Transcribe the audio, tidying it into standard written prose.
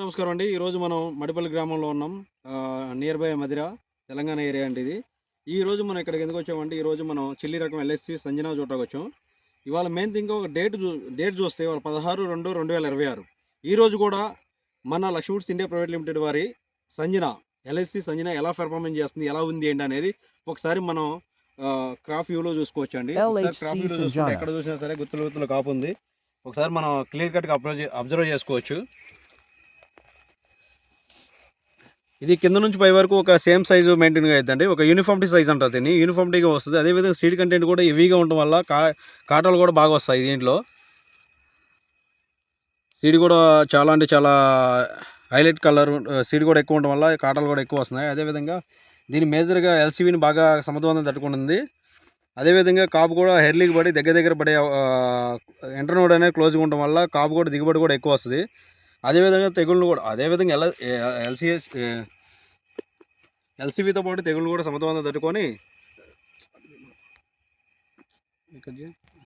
నమస్కారం అండి. ఈరోజు మనం మడిపల్లి గ్రామంలో ఉన్నాం. Near by Madhira Telangana area అండి ఇది. ఈరోజు మనం ఇక్కడికి ఎందుకు వచ్చామంటే, ఈరోజు మనం చిల్లి రకం ఎల్ఎస్సి సంజనా చూడటానికి వచ్చాం. ఇవాళ మెయిన్ థింగ్ ఒక డేట్ చూస్తే ఇవాళ 16/2/2026. ఈరోజు కూడా మన Lakshmi Woods India private limited వారి సంజనా ఎల్ఎస్సి సంజనా ఎలా పెర్ఫార్మెన్స్ చేస్తుంది, ఎలా ఉంది ఏంటి అనేది ఒకసారి మనం క్రాఫ్ వ్యూలో చూసుకోవచ్చండి. ఒకసారి క్రాఫ్ వ్యూలో చూసుకుంటే ఎక్కడ చూసినా సరే గుత్తులు కాపు ఉంది. ఒకసారి మనం క్లియర్ కట్గా అబ్జర్వ్ చేసుకోవచ్చు. ఇది కింద నుంచి పై వరకు ఒక సేమ్ సైజు మెయింటైన్గా అవుతుందండి. ఒక యూనిఫామిటీ సైజ్ అంటారు దీన్ని, యూనిఫామిటీగా వస్తుంది. అదేవిధంగా సీడ్ కంటెంట్ కూడా హెవీగా ఉండటం వల్ల కాటాలు కూడా బాగా వస్తాయి. దీంట్లో సీడ్ కూడా చాలా అంటే చాలా హైలైట్ కలర్ సీడ్ కూడా ఎక్కువ ఉండడం వల్ల కాటాలు కూడా ఎక్కువ వస్తున్నాయి. అదేవిధంగా దీని మేజర్గా ఎల్సీవీని బాగా సమర్థవంతం తట్టుకుంటుంది. అదేవిధంగా కాపు కూడా హెర్లీకి పడి దగ్గర పడే ఎంటర్నోడ్ అనేది క్లోజ్గా ఉండడం వల్ల కాపు కూడా దిగుబడి కూడా ఎక్కువ వస్తుంది. అదేవిధంగా తెగుళ్ళు కూడా అదేవిధంగా ఎల్సీవీతో పాటు తెగుళ్ళు కూడా సమర్థవంతం తట్టుకొని